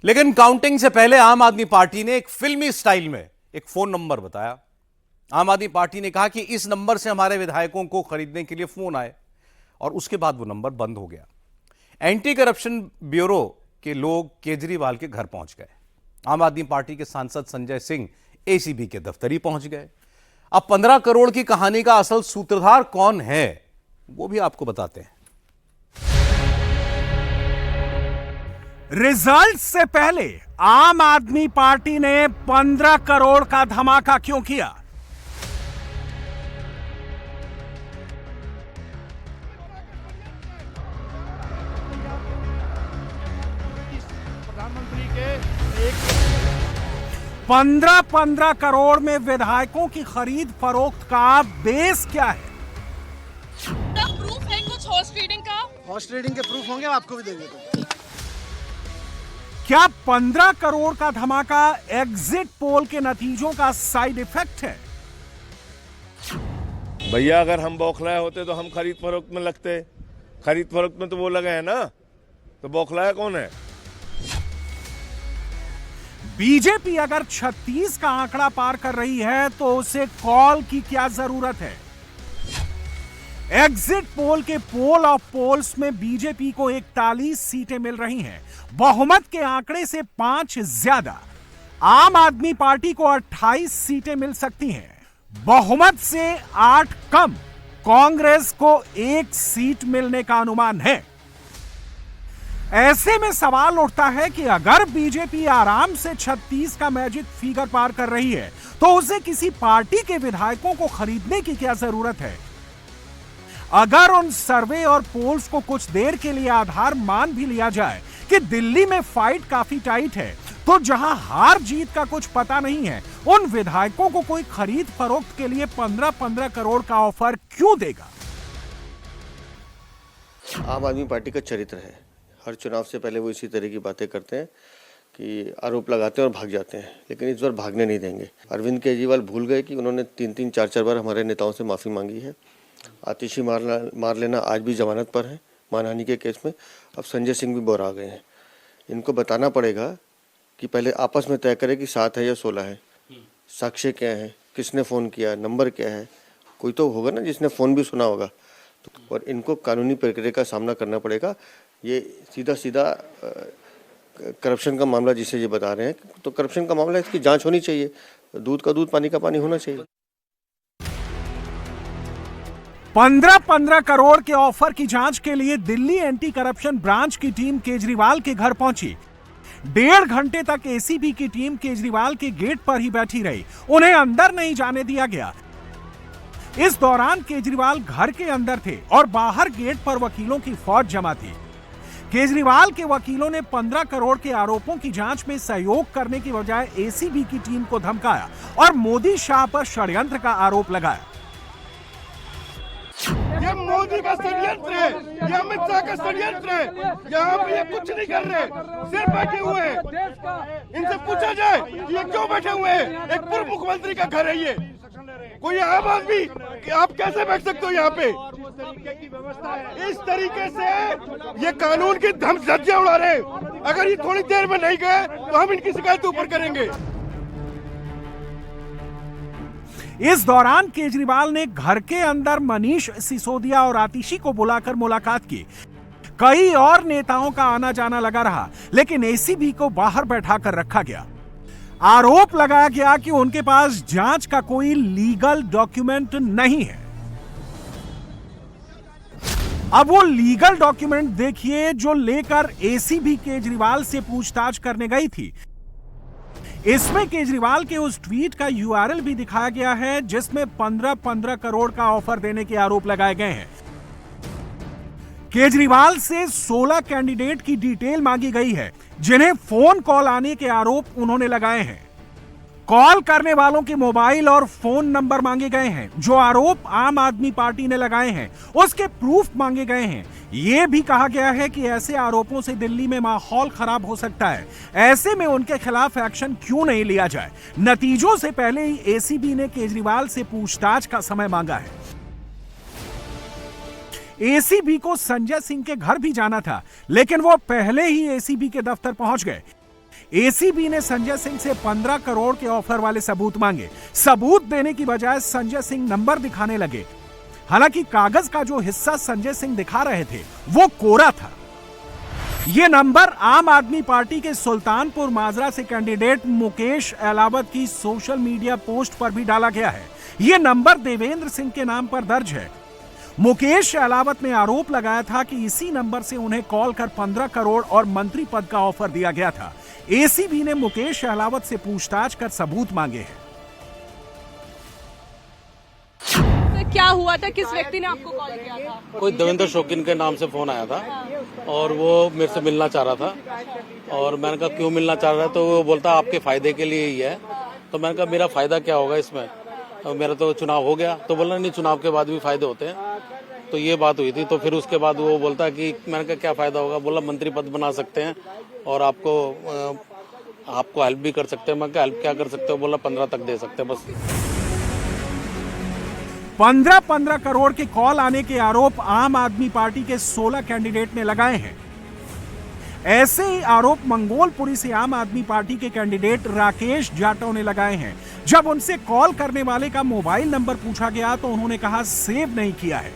लेकिन काउंटिंग से पहले आम आदमी पार्टी ने एक फिल्मी स्टाइल में एक फोन नंबर बताया। आम आदमी पार्टी ने कहा कि इस नंबर से हमारे विधायकों को खरीदने के लिए फोन आए, और उसके बाद वो नंबर बंद हो गया। एंटी करप्शन ब्यूरो के लोग केजरीवाल के घर पहुंच गए। आम आदमी पार्टी के सांसद संजय सिंह एसीबी के दफ्तर ही पहुंच गए। अब 15 करोड़ की कहानी का असल सूत्रधार कौन है, वो भी आपको बताते हैं। रिजल्ट से पहले आम आदमी पार्टी ने 15 करोड़ का धमाका क्यों किया? प्रधानमंत्री के 15 करोड़ में विधायकों की खरीद फरोख्त का बेस क्या है? प्रूफ है कुछ हॉर्स ट्रेडिंग का? हॉर्स ट्रेडिंग के प्रूफ होंगे, आपको भी देंगे। तो क्या 15 करोड़ का धमाका एग्जिट पोल के नतीजों का साइड इफेक्ट है? भैया अगर हम बौखलाए होते तो हम खरीद फरोख्त में लगते। खरीद फरोख्त में तो वो लगे हैं ना, तो बौखलाया कौन है? बीजेपी अगर 36 का आंकड़ा पार कर रही है तो उसे कॉल की क्या जरूरत है? एग्जिट पोल के पोल ऑफ पोल्स में बीजेपी को 41 सीटें मिल रही हैं। बहुमत के आंकड़े से 5 ज्यादा आम आदमी पार्टी को 28 सीटें मिल सकती हैं। बहुमत से 8 कम कांग्रेस को 1 सीट मिलने का अनुमान है। ऐसे में सवाल उठता है कि अगर बीजेपी आराम से 36 का मैजिक फिगर पार कर रही है तो उसे किसी पार्टी के विधायकों को खरीदने की क्या जरूरत है? अगर उन सर्वे और पोल्स को कुछ देर के लिए आधार मान भी लिया जाए कि दिल्ली में फाइट काफी टाइट है, तो जहां हार जीत का कुछ पता नहीं है, उन विधायकों को कोई खरीद फरोख्त के लिए 15 करोड़ का ऑफर क्यों देगा? आम आदमी पार्टी का चरित्र है, हर चुनाव से पहले वो इसी तरह की बातें करते हैं कि आरोप लगाते हैं और भाग जाते हैं, लेकिन इस बार भागने नहीं देंगे। अरविंद केजरीवाल भूल गए कि उन्होंने 3-3, 4-4 बार हमारे नेताओं से माफ़ी मांगी है। आतिशी मार लेना आज भी जमानत पर है मानहानि के केस में। अब संजय सिंह भी बोर आ गए हैं। इनको बताना पड़ेगा कि पहले आपस में तय करें कि 7 है या 16 है, साक्ष्य क्या है, किसने फ़ोन किया, नंबर क्या है। कोई तो होगा ना जिसने फ़ोन भी सुना होगा। और इनको कानूनी प्रक्रिया का सामना करना पड़ेगा। ये सीधा करप्शन का मामला जिसे ये बता रहे हैं, तो करप्शन का मामला, इसकी जांच होनी चाहिए। दूध का दूध, पानी का पानी होना चाहिए। 15 करोड़ के ऑफर की जांच के लिए दिल्ली एंटी करप्शन ब्रांच की टीम केजरीवाल के घर पहुंची। 1.5 घंटे तक एसीबी की टीम केजरीवाल के गेट पर ही बैठी रही। उन्हें अंदर नहीं जाने दिया गया। इस दौरान केजरीवाल घर के अंदर थे और बाहर गेट पर वकीलों की फौज जमा थी। केजरीवाल के वकीलों ने 15 करोड़ के आरोपों की जांच में सहयोग करने की बजाय एसीबी की टीम को धमकाया और मोदी शाह पर षड्यंत्र का आरोप लगाया। ये मोदी का षड्यंत्र है, ये अमित शाह का षड्यंत्र है। यहाँ पे ये कुछ नहीं कर रहे, सिर्फ बैठे हुए हैं। इनसे पूछा जाए ये क्यों बैठे हुए हैं? एक पूर्व मुख्यमंत्री का घर है ये। कोई आम आदमी, आप कैसे बैठ सकते हो यहाँ पे? इस तरीके से ये कानून की धज्जियां उड़ा रहे हैं। अगर ये थोड़ी देर में नहीं गए तो हम इनकी शिकायत ऊपर करेंगे। इस दौरान केजरीवाल ने घर के अंदर मनीष सिसोदिया और आतिशी को बुलाकर मुलाकात की। कई और नेताओं का आना जाना लगा रहा, लेकिन एसीबी को बाहर बैठाकर रखा गया। आरोप लगाया गया कि उनके पास जांच का कोई लीगल डॉक्यूमेंट नहीं है। अब वो लीगल डॉक्यूमेंट देखिए जो लेकर एसीबी केजरीवाल से पूछताछ करने गई थी। इसमें केजरीवाल के उस ट्वीट का यूआरएल भी दिखाया गया है जिसमें 15 करोड़ का ऑफर देने के आरोप लगाए गए हैं। केजरीवाल से 16 कैंडिडेट की डिटेल मांगी गई है जिन्हें फोन कॉल आने के आरोप उन्होंने लगाए हैं। कॉल करने वालों के मोबाइल और फोन नंबर मांगे गए हैं। जो आरोप आम आदमी पार्टी ने लगाए हैं उसके प्रूफ मांगे गए हैं। यह भी कहा गया है कि ऐसे आरोपों से दिल्ली में माहौल खराब हो सकता है। ऐसे में उनके खिलाफ एक्शन क्यों नहीं लिया जाए? नतीजों से पहले ही एसीबी ने केजरीवाल से पूछताछ का समय मांगा है। एसीबी को संजय सिंह के घर भी जाना था, लेकिन वो पहले ही एसीबी के दफ्तर पहुंच गए। एसीबी ने संजय सिंह से 15 करोड़ के ऑफर वाले सबूत मांगे। सबूत देने की बजाय संजय सिंह नंबर दिखाने लगे। हालांकि कागज का जो हिस्सा संजय सिंह दिखा रहे थे वो कोरा था। ये नंबर आम आदमी पार्टी के सुल्तानपुर माजरा से कैंडिडेट मुकेश अहलावत की सोशल मीडिया पोस्ट पर भी डाला गया है। ये नंबर देवेंद्र सिंह के नाम पर दर्ज है। मुकेश अहलावत ने आरोप लगाया था कि इसी नंबर से उन्हें कॉल कर 15 करोड़ और मंत्री पद का ऑफर दिया गया था। एसीबी ने मुकेश अहलावत से पूछताछ कर सबूत मांगे हैं। क्या हुआ था, किस व्यक्ति ने आपको कॉल किया था? कोई देवेंद्र शौकीन के नाम से फोन आया था और वो मेरे से मिलना चाह रहा था और मैंने कहा क्यों मिलना चाह रहा है, तो वो बोलता आपके फायदे के लिए ही है। तो मैंने कहा मेरा फायदा क्या होगा इसमें, मेरा तो चुनाव हो गया। तो बोला नहीं, चुनाव के बाद भी फायदे होते हैं। तो ये बात हुई थी। तो फिर उसके बाद वो बोलता कि मैंने कहा क्या फायदा होगा, बोला मंत्री पद बना सकते हैं और आपको हेल्प भी कर सकते हैं। मैं क्या हेल्प क्या कर सकते हो, बोला 15 तक दे सकते हैं बस। 15 करोड़ के कॉल आने के आरोप आम आदमी पार्टी के 16 कैंडिडेट ने लगाए हैं। ऐसे ही आरोप मंगोलपुरी से आम आदमी पार्टी के कैंडिडेट राकेश जाटव ने लगाए हैं। जब उनसे कॉल करने वाले का मोबाइल नंबर पूछा गया तो उन्होंने कहा सेव नहीं किया है।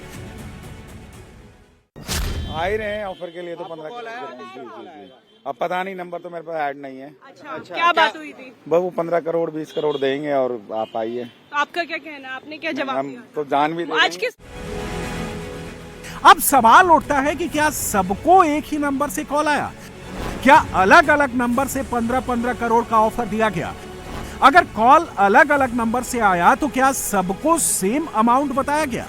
आ ही रहे हैं ऑफर के लिए तो 15 जी। अब पता नहीं, नंबर तो मेरे पास ऐड नहीं है। अच्छा, क्या बात हुई थी? बस वो 15 करोड़ 20 करोड़ देंगे और आप आइए। तो आपका क्या कहना है, आपने क्या जवाब हम दिया? तो जान भी आज किस अब सवाल उठता है कि क्या सबको एक ही नंबर से कॉल आया? क्या अलग अलग नंबर से 15 करोड़ का ऑफर दिया गया? अगर कॉल अलग अलग नंबर से आया तो क्या सबको सेम अमाउंट बताया गया?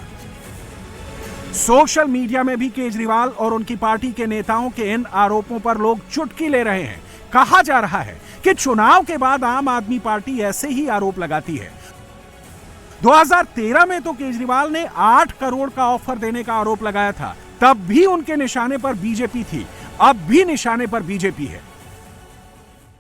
सोशल मीडिया में भी केजरीवाल और उनकी पार्टी के नेताओं के इन आरोपों पर लोग चुटकी ले रहे हैं। कहा जा रहा है कि चुनाव के बाद आम आदमी पार्टी ऐसे ही आरोप लगाती है। 2013 में तो केजरीवाल ने 8 करोड़ का ऑफर देने का आरोप लगाया था। तब भी उनके निशाने पर बीजेपी थी, अब भी निशाने पर बीजेपी है।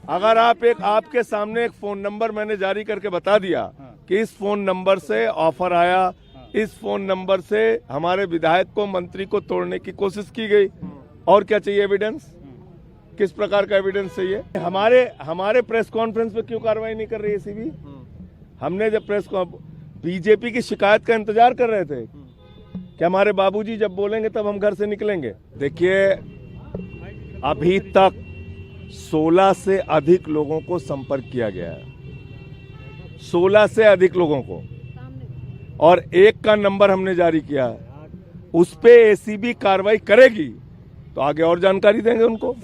अगर आपके सामने एक फोन नंबर मैंने जारी करके बता दिया कि इस फोन नंबर से ऑफर आया, इस फोन नंबर से हमारे विधायक को, मंत्री को तोड़ने की कोशिश की गई, और क्या चाहिए एविडेंस? किस प्रकार का एविडेंस चाहिए? हमारे प्रेस कॉन्फ्रेंस पे क्यों कार्रवाई नहीं कर रही है एसीबी? हमने जब बीजेपी की शिकायत का इंतजार कर रहे थे कि हमारे बाबूजी जब बोलेंगे तब हम घर से निकलेंगे। देखिए, अभी तक 16 से अधिक लोगों को संपर्क किया गया है, 16 से अधिक लोगों को, और एक का नंबर हमने जारी किया है। उस पे एसीबी कार्रवाई करेगी तो आगे और जानकारी देंगे उनको।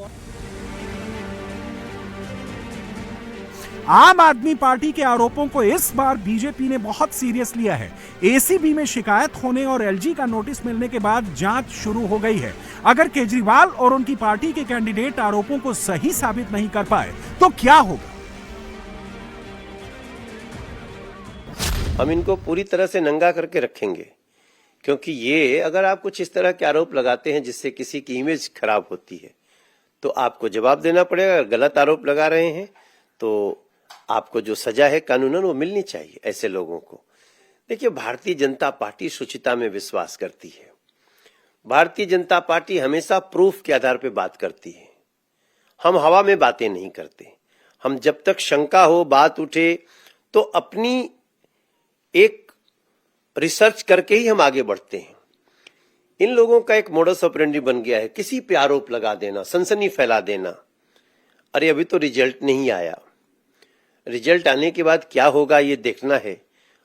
आम आदमी पार्टी के आरोपों को इस बार बीजेपी ने बहुत सीरियस लिया है। एसीबी में शिकायत होने और एलजी का नोटिस मिलने के बाद जांच शुरू हो गई है। अगर केजरीवाल और उनकी पार्टी के कैंडिडेट आरोपों को सही साबित नहीं कर पाए तो क्या होगा? हम इनको पूरी तरह से नंगा करके रखेंगे, क्योंकि ये अगर आप कुछ इस तरह के आरोप लगाते हैं जिससे किसी की इमेज खराब होती है तो आपको जवाब देना पड़ेगा। अगर गलत आरोप लगा रहे हैं तो आपको जो सजा है कानूनन वो मिलनी चाहिए ऐसे लोगों को। देखिए, भारतीय जनता पार्टी शुचिता में विश्वास करती है। भारतीय जनता पार्टी हमेशा प्रूफ के आधार पर बात करती है। हम हवा में बातें नहीं करते। हम जब तक शंका हो, बात उठे, तो अपनी एक रिसर्च करके ही हम आगे बढ़ते हैं। इन लोगों का एक मोडस ऑपरेंडी बन गया है, किसी पे आरोप लगा देना, सनसनी फैला देना। अरे अभी तो रिजल्ट नहीं आया, रिजल्ट आने के बाद क्या होगा ये देखना है।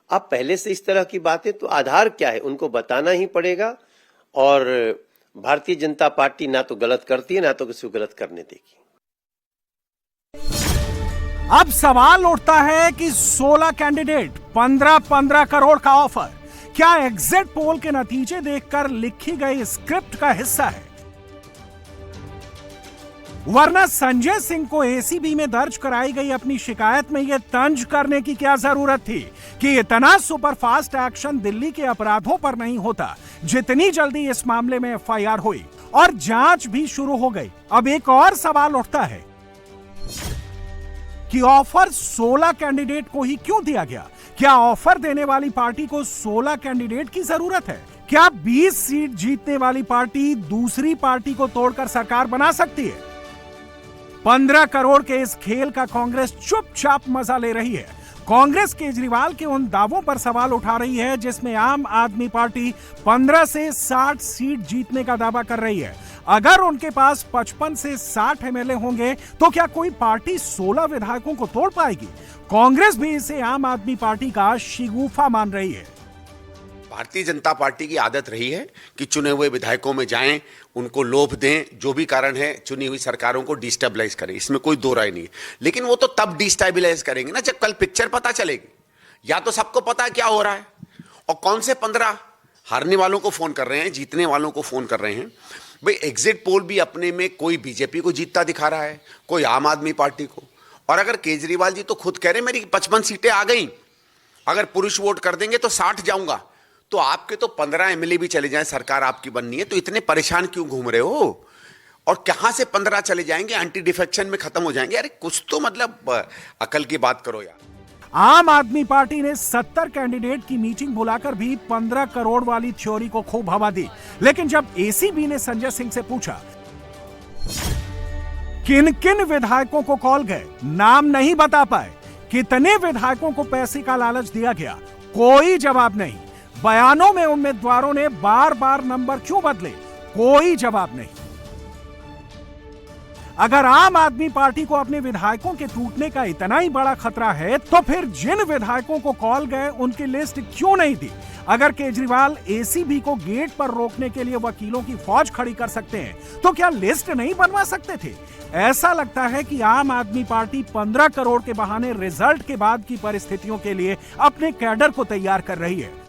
आप पहले से इस तरह की बातें, तो आधार क्या है उनको बताना ही पड़ेगा। और भारतीय जनता पार्टी ना तो गलत करती है, ना तो किसी को गलत करने देगी। अब सवाल उठता है कि 16 कैंडिडेट, 15 करोड़ का ऑफर, क्या एग्जिट पोल के नतीजे देखकर लिखी गई स्क्रिप्ट का हिस्सा है? वरना संजय सिंह को एसीबी में दर्ज कराई गई अपनी शिकायत में यह तंज करने की क्या जरूरत थी कि इतना सुपरफास्ट एक्शन दिल्ली के अपराधों पर नहीं होता जितनी जल्दी इस मामले में एफआईआर हुई और जांच भी शुरू हो गई। अब एक और सवाल उठता है कि ऑफर 16 कैंडिडेट को ही क्यों दिया गया? क्या ऑफर देने वाली पार्टी को 16 कैंडिडेट की जरूरत है? क्या 20 सीट जीतने वाली पार्टी दूसरी पार्टी को तोड़कर सरकार बना सकती है? 15 करोड़ के इस खेल का कांग्रेस चुपचाप मजा ले रही है। कांग्रेस केजरीवाल के उन दावों पर सवाल उठा रही है जिसमें आम आदमी पार्टी 15 से 60 सीट जीतने का दावा कर रही है। अगर उनके पास 55 से 60 एमएलए होंगे तो क्या कोई पार्टी 16 विधायकों को तोड़ पाएगी? कांग्रेस भी इसे आम आदमी पार्टी का शिगुफा मान रही है। भारतीय जनता पार्टी की आदत रही है कि चुने हुए विधायकों में जाएं, उनको लोभ दें, जो भी कारण है चुनी हुई सरकारों को डिस्टेबलाइज करें, इसमें कोई दो राय नहीं है। लेकिन वो तो तब डिस्टेबलाइज करेंगे ना जब कल पिक्चर पता चलेगी। या तो सबको पता है क्या हो रहा है, और कौन से 15 हारने वालों को फोन कर रहे हैं, जीतने वालों को फोन कर रहे हैं। भाई एग्जिट पोल भी अपने में कोई बीजेपी को जीतता दिखा रहा है, कोई आम आदमी पार्टी को। और अगर केजरीवाल जी तो खुद कह रहे मेरी 55 सीटें आ गई, अगर पुरुष वोट कर देंगे तो 60 जाऊंगा, तो आपके तो 15 एमएलए भी चले जाएं, सरकार आपकी बननी है, तो इतने परेशान क्यों घूम रहे हो? और कहां से 15 चले जाएंगे, एंटी डिफेक्शन में खत्म हो जाएंगे? अरे कुछ तो मतलब अकल की बात करो यार। आम आदमी पार्टी ने 70 कैंडिडेट की मीटिंग बुलाकर भी 15 करोड़ वाली थ्योरी को खूब हवा दी। लेकिन जब एसीबी ने संजय सिंह से पूछा किन किन विधायकों को कॉल गए, नाम नहीं बता पाए, कितने विधायकों को पैसे का लालच दिया गया, कोई जवाब नहीं। बयानों में उम्मीदवारों ने बार बार नंबर क्यों बदले, कोई जवाब नहीं। अगर आम आदमी पार्टी को अपने विधायकों के टूटने का इतना ही बड़ा खतरा है तो फिर जिन विधायकों को कॉल गए उनकी लिस्ट क्यों नहीं दी? अगर केजरीवाल एसीबी को गेट पर रोकने के लिए वकीलों की फौज खड़ी कर सकते हैं तो क्या लिस्ट नहीं बनवा सकते थे? ऐसा लगता है कि आम आदमी पार्टी 15 करोड़ के बहाने रिजल्ट के बाद की परिस्थितियों के लिए अपने कैडर को तैयार कर रही है।